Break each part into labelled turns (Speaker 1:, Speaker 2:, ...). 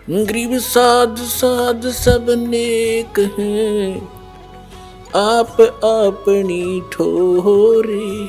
Speaker 1: गरीब साध साध सब नेक हैं, आप अपनी ठोरे।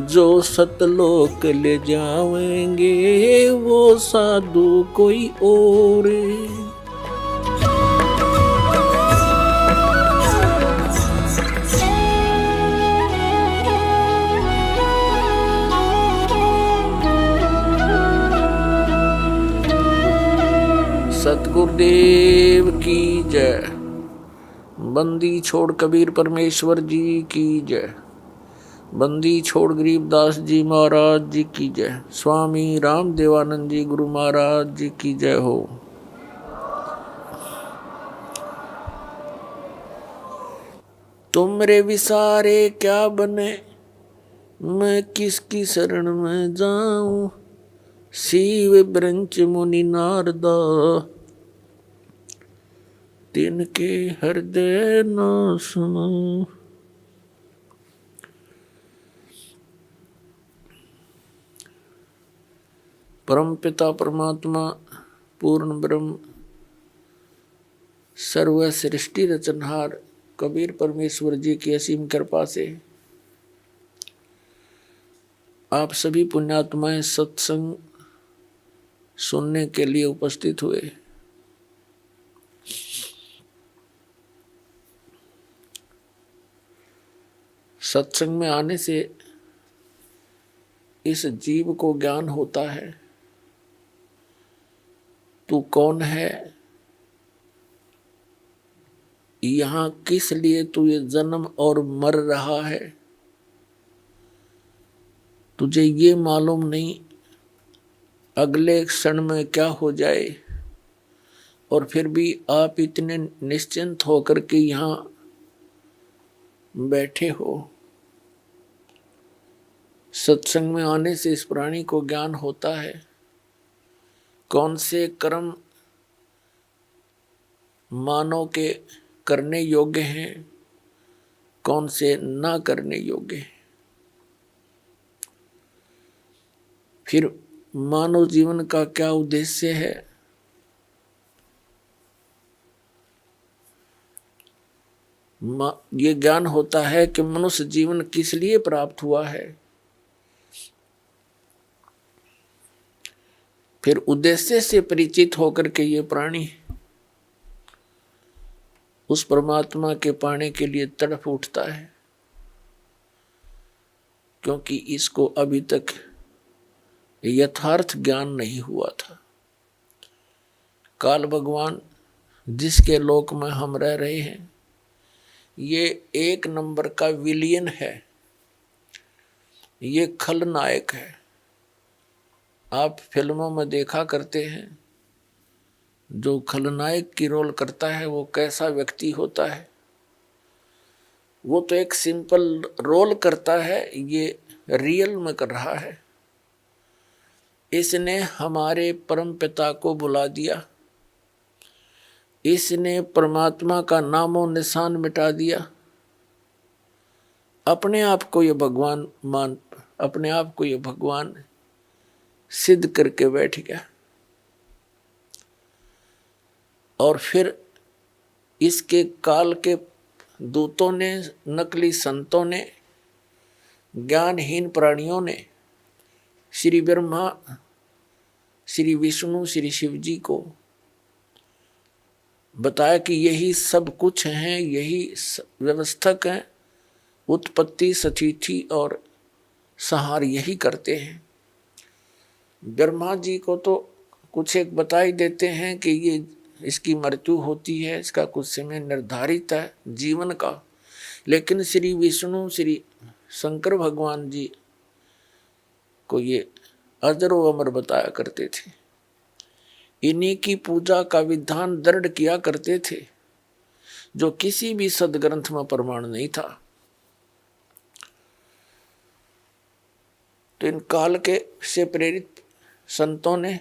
Speaker 1: जो सतलोक ले जावेंगे वो साधु कोई और। सतगुरुदेव की जय। बंदी छोड़ कबीर परमेश्वर जी की जय। बंदी छोड़ गरीबदास जी महाराज जी की जय। स्वामी राम देवानंद जी गुरु महाराज जी की जय हो। तुमरे विसारे क्या बने, मैं किसकी शरण में जाऊं। शिव ब्रंच मुनि नारदा, तिनके हृदय न सुनो। परम पिता परमात्मा पूर्ण ब्रह्म सर्व सृष्टि रचनहार कबीर परमेश्वर जी की असीम कृपा से आप सभी पुण्यात्माएं सत्संग सुनने के लिए उपस्थित हुए। सत्संग में आने से इस जीव को ज्ञान होता है, तू कौन है, यहाँ किस लिए तू ये जन्म और मर रहा है। तुझे ये मालूम नहीं अगले क्षण में क्या हो जाए, और फिर भी आप इतने निश्चिंत होकर के यहाँ बैठे हो। सत्संग में आने से इस प्राणी को ज्ञान होता है कौन से कर्म मानव के करने योग्य हैं, कौन से ना करने योग्य हैं। फिर मानव जीवन का क्या उद्देश्य है, ये ज्ञान होता है कि मनुष्य जीवन किस लिए प्राप्त हुआ है। फिर उद्देश्य से परिचित होकर के ये प्राणी उस परमात्मा के पाने के लिए तड़प उठता है, क्योंकि इसको अभी तक यथार्थ ज्ञान नहीं हुआ था। काल भगवान जिसके लोक में हम रह रहे हैं, ये एक नंबर का विलियन है, ये खलनायक है। आप फिल्मों में देखा करते हैं जो खलनायक की रोल करता है वो कैसा व्यक्ति होता है। वो तो एक सिंपल रोल करता है, ये रियल में कर रहा है। इसने हमारे परम पिता को बुला दिया, इसने परमात्मा का नामो निशान मिटा दिया। अपने आप को ये अपने आप को ये भगवान सिद्ध करके बैठ गया। और फिर इसके काल के दूतों ने, नकली संतों ने, ज्ञानहीन प्राणियों ने श्री ब्रह्मा, श्री विष्णु, श्री शिव जी को बताया कि यही सब कुछ हैं, यही व्यवस्थक हैं, उत्पत्ति, स्थिति और संहार यही करते हैं। ब्रह्मा जी को तो कुछ एक बता ही देते हैं कि ये इसकी मृत्यु होती है, इसका कुछ समय निर्धारित है जीवन का। लेकिन श्री विष्णु, श्री शंकर भगवान जी को ये अजर व अमर बताया करते थे। इन्हीं की पूजा का विधान दृढ़ किया करते थे, जो किसी भी सदग्रंथ में प्रमाण नहीं था। तो इन काल के से प्रेरित संतों ने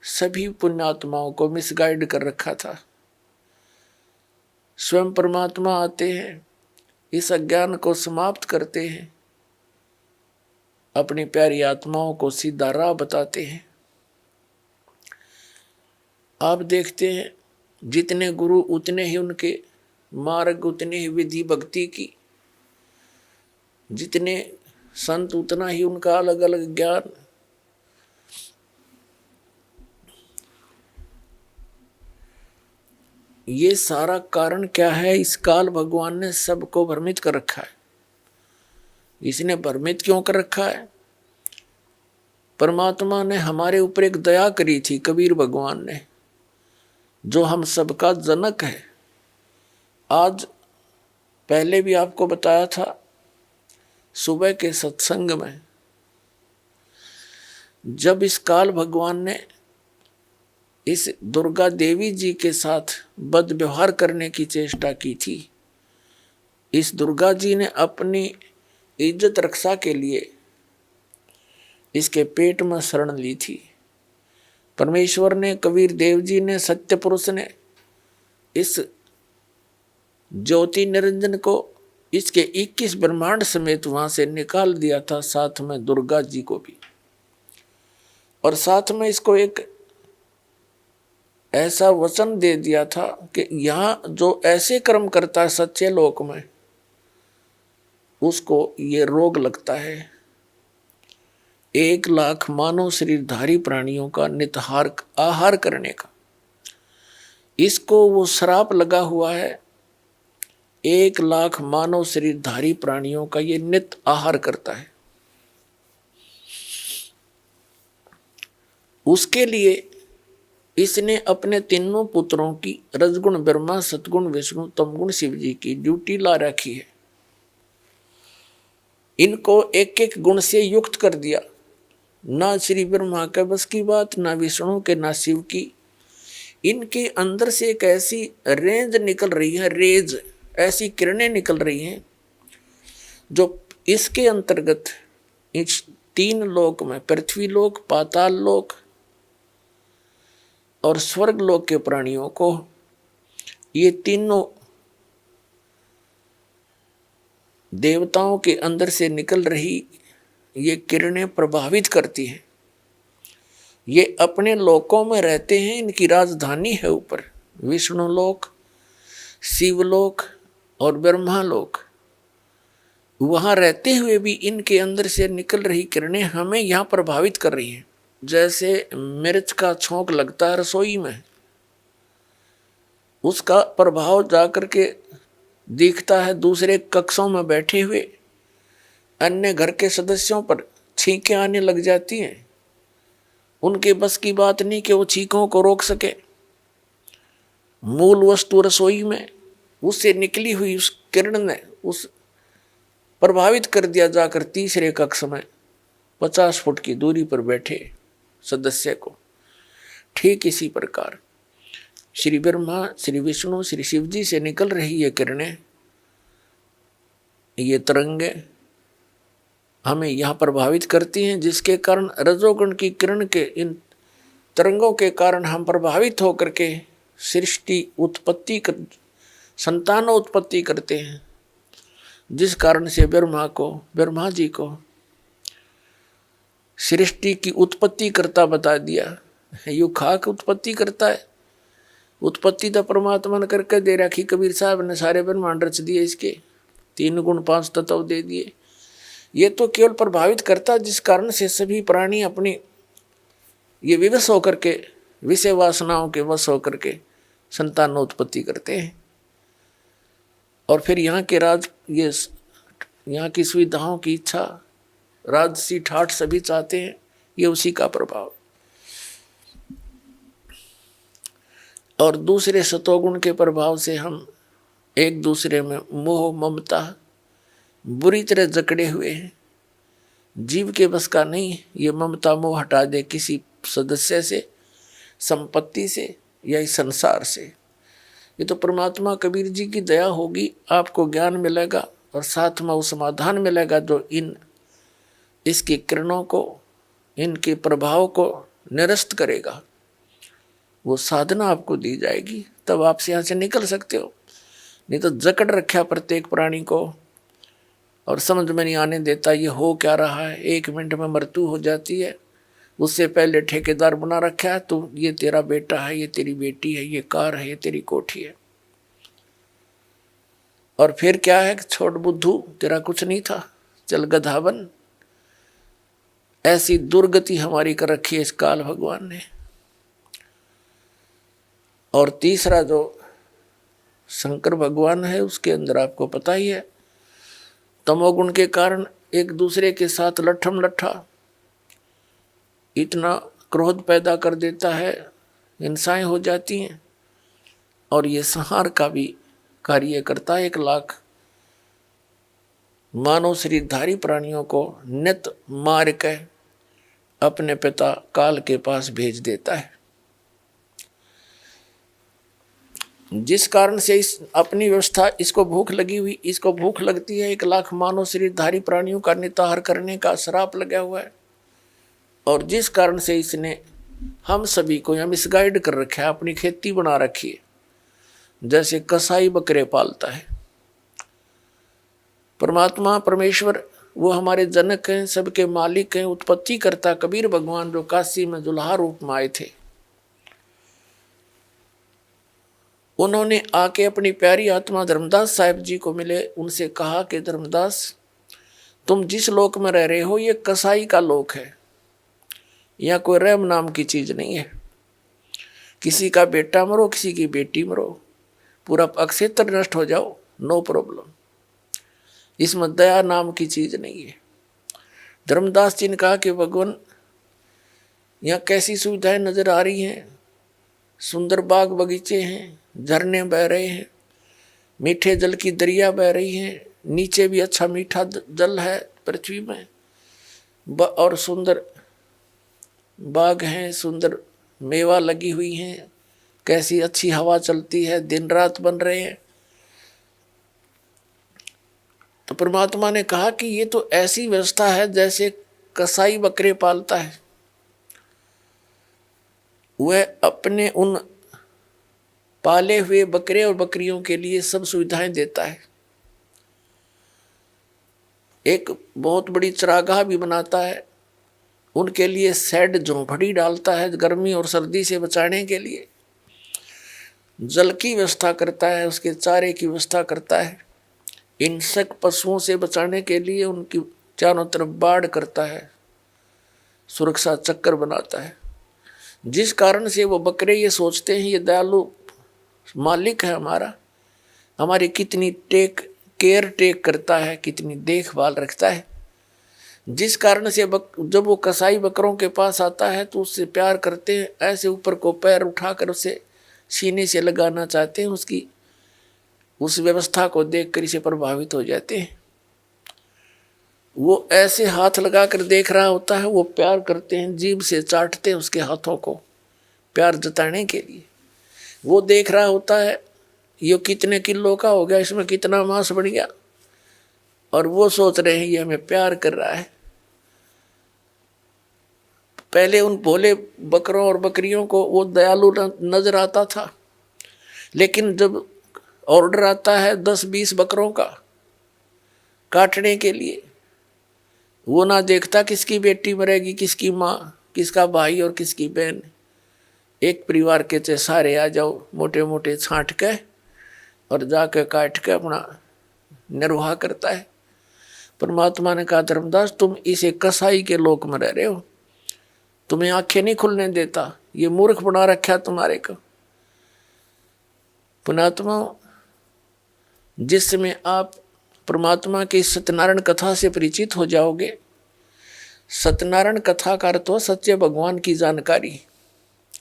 Speaker 1: सभी पुण्यात्माओं को मिसगाइड कर रखा था। स्वयं परमात्मा आते हैं, इस अज्ञान को समाप्त करते हैं, अपनी प्यारी आत्माओं को सीधा राह बताते हैं। आप देखते हैं जितने गुरु उतने ही उनके मार्ग, उतने ही विधि भक्ति की, जितने संत उतना ही उनका अलग अलग ज्ञान। ये सारा कारण क्या है? इस काल भगवान ने सबको भ्रमित कर रखा है। इसने भ्रमित क्यों कर रखा है? परमात्मा ने हमारे ऊपर एक दया करी थी, कबीर भगवान ने, जो हम सबका जनक है। आज पहले भी आपको बताया था सुबह के सत्संग में, जब इस काल भगवान ने इस दुर्गा देवी जी के साथ बद व्यवहार करने की चेष्टा की थी, इस दुर्गा जी ने अपनी इज्जत रक्षा के लिए इसके पेट में शरण ली थी। परमेश्वर ने, कबीर देव जी ने, सत्य पुरुष ने इस ज्योति निरंजन को इसके 21 ब्रह्मांड समेत वहां से निकाल दिया था, साथ में दुर्गा जी को भी। और साथ में इसको एक ऐसा वचन दे दिया था कि यहां जो ऐसे कर्म करता है सच्चे लोक में, उसको ये रोग लगता है 1,00,000 मानव शरीरधारी प्राणियों का नितहार आहार करने का। इसको वो श्राप लगा हुआ है, 1,00,000 मानव शरीरधारी प्राणियों का ये नित आहार करता है। उसके लिए इसने अपने तीनों पुत्रों की, रजगुण ब्रह्मा, सतगुण विष्णु, तमगुण शिव जी की ड्यूटी ला रखी है। इनको एक एक गुण से युक्त कर दिया। ना श्री ब्रह्मा के बस की बात, ना विष्णु के, ना शिव की। इनके अंदर से एक ऐसी रेंज निकल रही है, रेज, ऐसी किरणें निकल रही हैं जो इसके अंतर्गत इस 3 लोक में, पृथ्वी लोक, पाताल लोक और स्वर्ग लोक के प्राणियों को, ये तीनों देवताओं के अंदर से निकल रही ये किरणें प्रभावित करती हैं। ये अपने लोकों में रहते हैं, इनकी राजधानी है ऊपर विष्णु लोक, शिवलोक और ब्रह्मा लोक। वहां रहते हुए भी इनके अंदर से निकल रही किरणें हमें यहाँ प्रभावित कर रही हैं। जैसे मिर्च का छोंक लगता है रसोई में, उसका प्रभाव जाकर के दिखता है दूसरे कक्षों में बैठे हुए अन्य घर के सदस्यों पर, छींकें आने लग जाती हैं। उनके बस की बात नहीं कि वो छींकों को रोक सके। मूल वस्तु रसोई में, उससे निकली हुई उस किरण ने उस प्रभावित कर दिया जाकर तीसरे कक्ष में 50 फुट की दूरी पर बैठे सदस्य को। ठीक इसी प्रकार श्री ब्रह्मा, श्री विष्णु, श्री शिव जी से निकल रही ये किरणें, ये तरंगे हमें यहाँ प्रभावित करती हैं, जिसके कारण रजोगुण की किरण के इन तरंगों के कारण हम प्रभावित होकर के सृष्टि उत्पत्ति कर, संतान उत्पत्ति करते हैं। जिस कारण से ब्रह्मा जी को सृष्टि की उत्पत्ति करता बता दिया। यू खाक उत्पत्ति करता है, उत्पत्ति तो परमात्मा ने करके दे रखी। कबीर साहब ने सारे ब्रह्मांड रच दिए, इसके 3 गुण 5 तत्व दे दिए। ये तो केवल प्रभावित करता, जिस कारण से सभी प्राणी अपनी ये विवश होकर के, विषय वासनाओं के वश होकर के संतानोत्पत्ति करते हैं। और फिर यहाँ के यहाँ की सुविधाओं की इच्छा, राजसी ठाठ सभी चाहते हैं, ये उसी का प्रभाव। और दूसरे सतोगुण के प्रभाव से हम एक दूसरे में मोह ममता बुरी तरह जकड़े हुए हैं। जीव के बस का नहीं ये ममता मोह हटा दे किसी सदस्य से, संपत्ति से या इस संसार से। ये तो परमात्मा कबीर जी की दया होगी, आपको ज्ञान मिलेगा और साथ में वो समाधान मिलेगा जो इसकी किरणों को, इनके प्रभाव को निरस्त करेगा। वो साधना आपको दी जाएगी, तब आप यहाँ से निकल सकते हो। नहीं तो जकड़ रखा प्रत्येक प्राणी को और समझ में नहीं आने देता ये हो क्या रहा है। 1 मिनट में मृत्यु हो जाती है, उससे पहले ठेकेदार बना रखा है, तो ये तेरा बेटा है, ये तेरी बेटी है, ये कार है, ये तेरी कोठी है। और फिर क्या है, छोड़ बुद्धू, तेरा कुछ नहीं था, चल गधा बन। ऐसी दुर्गति हमारी कर रखी है इस काल भगवान ने। और तीसरा जो शंकर भगवान है, उसके अंदर आपको पता ही है, तमोगुण के कारण एक दूसरे के साथ लट्ठम लट्ठा इतना क्रोध पैदा कर देता है, हिंसाएं हो जाती हैं। और ये संहार का भी कार्य करता है। 1 लाख मानव शरीरधारी प्राणियों को नित मार के अपने पिता काल के पास भेज देता है। जिस कारण से इस अपनी व्यवस्था, इसको भूख लगी हुई, इसको भूख लगती है, 1 लाख मानव शरीरधारी प्राणियों का निताहार करने का श्राप लगा हुआ है। और जिस कारण से इसने हम सभी को यहाँ मिसगाइड कर रखा है, अपनी खेती बना रखी है, जैसे कसाई बकरे पालता है। परमात्मा परमेश्वर वो हमारे जनक हैं, सबके मालिक हैं, उत्पत्ति करता कबीर भगवान जो काशी में दुल्हा रूप में आए थे, उन्होंने आके अपनी प्यारी आत्मा धर्मदास साहिब जी को मिले। उनसे कहा कि धर्मदास, तुम जिस लोक में रह रहे हो ये कसाई का लोक है, यहाँ कोई रहम नाम की चीज नहीं है। किसी का बेटा मरो, किसी की बेटी मरो, पूरा अक्षेत्र नष्ट हो जाओ, नो प्रॉब्लम, इसमें दया नाम की चीज नहीं है। धर्मदास जी ने कहा कि भगवान, यहाँ कैसी सुविधाएं नजर आ रही हैं, सुंदर बाग बगीचे हैं, झरने बह रहे हैं, मीठे जल की दरिया बह रही हैं, नीचे भी अच्छा मीठा जल है पृथ्वी में, और सुंदर बाग हैं, सुंदर मेवा लगी हुई हैं, कैसी अच्छी हवा चलती है, दिन रात बन रहे हैं। तो परमात्मा ने कहा कि ये तो ऐसी व्यवस्था है जैसे कसाई बकरे पालता है, वह अपने उन पाले हुए बकरे और बकरियों के लिए सब सुविधाएं देता है। एक बहुत बड़ी चरागाह भी बनाता है, उनके लिए शेड झोंपड़ी डालता है गर्मी और सर्दी से बचाने के लिए, जल की व्यवस्था करता है, उसके चारे की व्यवस्था करता है, हिंसक पशुओं से बचाने के लिए उनकी चारों तरफ बाड़ करता है, सुरक्षा चक्कर बनाता है। जिस कारण से वो बकरे ये सोचते हैं ये दयालु मालिक है हमारा, हमारी कितनी केयर टेक करता है, कितनी देखभाल रखता है। जिस कारण से जब वो कसाई बकरों के पास आता है तो उससे प्यार करते हैं, ऐसे ऊपर को पैर उठाकर उसे सीने से लगाना चाहते हैं, उसकी उस व्यवस्था को देखकर इसे प्रभावित हो जाते हैं। वो ऐसे हाथ लगाकर देख रहा होता है, वो प्यार करते हैं, जीभ से चाटते हैं उसके हाथों को प्यार जताने के लिए। वो देख रहा होता है ये कितने किलो का हो गया, इसमें कितना मांस बढ़ गया, और वो सोच रहे हैं ये हमें प्यार कर रहा है। पहले उन भोले बकरों और बकरियों को वो दयालु नजर आता था, लेकिन जब ऑर्डर आता है 10-20 बकरों का काटने के लिए, वो ना देखता किसकी बेटी मरेगी, किसकी माँ, किसका भाई और किसकी बहन। एक परिवार के चे सारे आ जाओ, मोटे मोटे छांट के और जाके काट के अपना निर्वाह करता है। परमात्मा ने कहा धर्मदास, तुम इसे कसाई के लोक में रह रहे हो, तुम्हें आंखें नहीं खुलने देता, ये मूर्ख बना रखा तुम्हारे को। पुणात्मा, जिस समय आप परमात्मा की सत्यनारायण कथा से परिचित हो जाओगे, सत्यनारायण कथा का अर्थ हो सच्चे भगवान की जानकारी,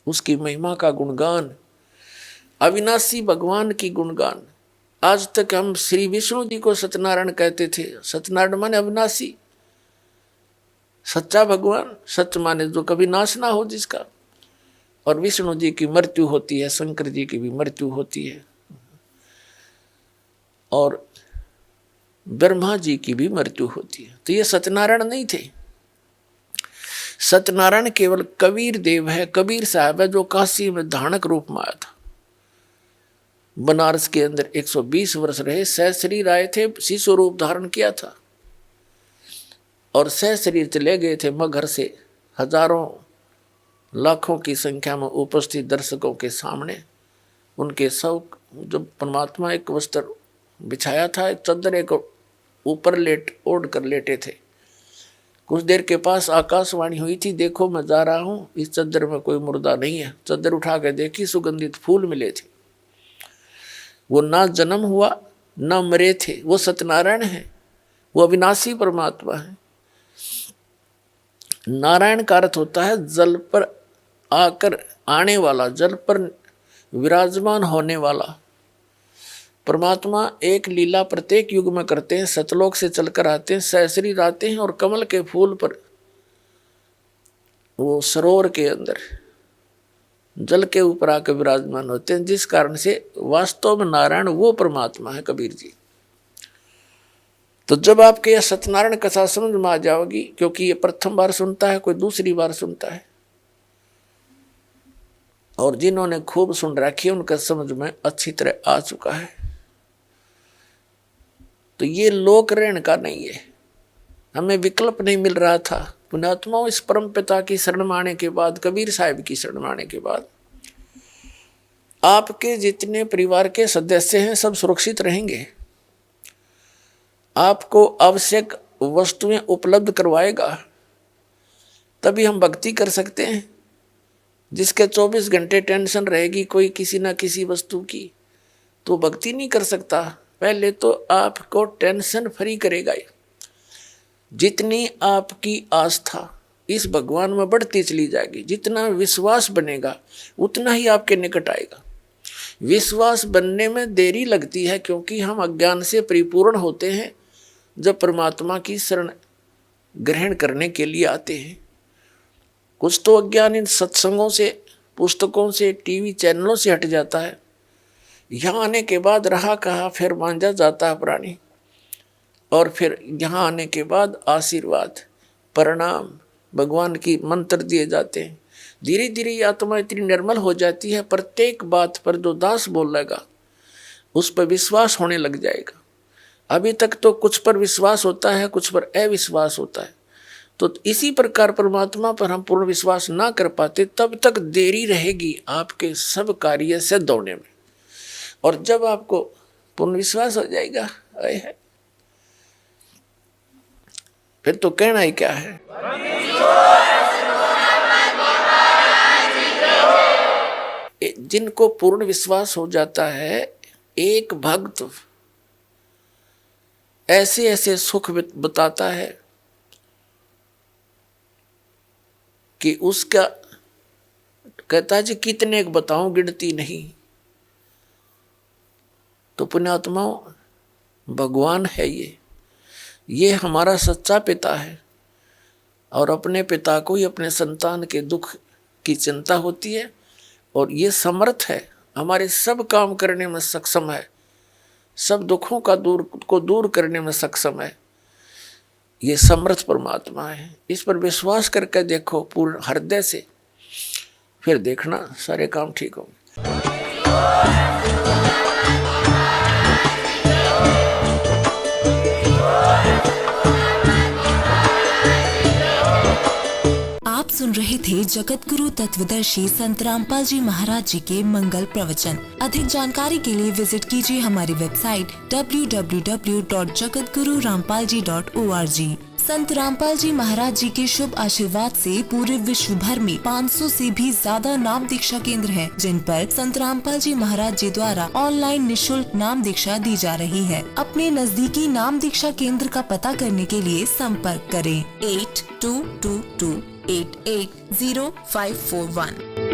Speaker 1: उसकी महिमा का गुणगान, अविनाशी भगवान की गुणगान। आज तक हम श्री विष्णु जी को सत्यनारायण कहते थे। सत्यनारायण माने अविनाशी, सच्चा भगवान, सत्य माने जो कभी नाश ना हो जिसका। और विष्णु जी की मृत्यु होती है, शंकर जी की भी मृत्यु होती है, और ब्रह्मा जी की भी मृत्यु होती है। तो ये सत्यनारायण नहीं थे। सत्यनारायण केवल कबीर देव है, कबीर साहब है, जो काशी में धानक रूप में आया था। बनारस के अंदर 120 वर्ष रहे, सहशरीर आए थे, शिशु रूप धारण किया था और सहशरीर चले गए थे मगहर से हजारों लाखों की संख्या में उपस्थित दर्शकों के सामने उनके सब, जब परमात्मा एक वस्त्र बिछाया था, एक चद्दर को ऊपर ओढ़ कर लेटे थे। कुछ देर के पास आकाशवाणी हुई थी, देखो मैं जा रहा हूँ, इस चद्दर में कोई मुर्दा नहीं है। चद्दर उठा के देखी, सुगंधित फूल मिले थे। वो ना जन्म हुआ ना मरे थे, वो सत्यनारायण है, वो अविनाशी परमात्मा है। नारायण का अर्थ होता है जल पर आकर आने वाला, जल पर विराजमान होने वाला। परमात्मा एक लीला प्रत्येक युग में करते हैं, सतलोक से चलकर आते हैं, सहस्री आते हैं और कमल के फूल पर, वो सरोवर के अंदर जल के ऊपर आकर विराजमान होते हैं, जिस कारण से वास्तव में नारायण वो परमात्मा है कबीर जी। तो जब आपके यह सत्यनारायण कथा समझ में आ जाओगी, क्योंकि ये प्रथम बार सुनता है, कोई दूसरी बार सुनता है, और जिन्होंने खूब सुन रखी है उनका समझ में अच्छी तरह आ चुका है। तो ये लोक ऋण का नहीं है, हमें विकल्प नहीं मिल रहा था। पुण्यात्माओं, इस परम पिता की शरण में आने के बाद, कबीर साहिब की शरण में आने के बाद, आपके जितने परिवार के सदस्य हैं सब सुरक्षित रहेंगे। आपको आवश्यक वस्तुएं उपलब्ध करवाएगा, तभी हम भक्ति कर सकते हैं। जिसके 24 घंटे टेंशन रहेगी कोई किसी ना किसी वस्तु की, तो भक्ति नहीं कर सकता। पहले तो आपको टेंशन फ्री करेगा। जितनी आपकी आस्था इस भगवान में बढ़ती चली जाएगी, जितना विश्वास बनेगा उतना ही आपके निकट आएगा। विश्वास बनने में देरी लगती है, क्योंकि हम अज्ञान से परिपूर्ण होते हैं जब परमात्मा की शरण ग्रहण करने के लिए आते हैं। कुछ तो अज्ञान इन सत्संगों से, पुस्तकों से, टीवी चैनलों से हट जाता है। यहाँ आने के बाद रहा कहा फिर मांझा जाता है प्राणी, और फिर यहाँ आने के बाद आशीर्वाद, प्रणाम, भगवान की मंत्र दिए जाते हैं। धीरे धीरे ये आत्मा इतनी निर्मल हो जाती है, प्रत्येक बात पर जो दास बोलेगा उस पर विश्वास होने लग जाएगा। अभी तक तो कुछ पर विश्वास होता है, कुछ पर अविश्वास होता है। तो इसी प्रकार परमात्मा पर हम पूर्ण विश्वास ना कर पाते, तब तक देरी रहेगी आपके सब कार्य सिद्ध होने में। और जब आपको पूर्ण विश्वास हो जाएगा, फिर तो कहना ही क्या है। जिनको पूर्ण विश्वास हो जाता है, एक भक्त ऐसे ऐसे सुख बताता है कि उसका कहता है जी कितने एक बताऊं, गिनती नहीं। तो पुण्यात्माओं, भगवान है ये हमारा सच्चा पिता है, और अपने पिता को ही अपने संतान के दुख की चिंता होती है, और ये समर्थ है, हमारे सब काम करने में सक्षम है, सब दुखों को दूर करने में सक्षम है। ये समर्थ परमात्मा है। इस पर विश्वास करके देखो पूर्ण हृदय से, फिर देखना सारे काम ठीक होंगे।
Speaker 2: आप सुन रहे थे जगत गुरु तत्वदर्शी संत रामपाल जी महाराज जी के मंगल प्रवचन। अधिक जानकारी के लिए विजिट कीजिए हमारी वेबसाइट www.jagatgururampalji.org। संत रामपाल जी महाराज जी के शुभ आशीर्वाद से पूरे विश्व भर में 500 से भी ज्यादा नाम दीक्षा केंद्र हैं, जिन पर संत रामपाल जी महाराज जी द्वारा ऑनलाइन निशुल्क नाम दीक्षा दी जा रही है। अपने नजदीकी नाम दीक्षा केंद्र का पता करने के लिए संपर्क करें 8222880541।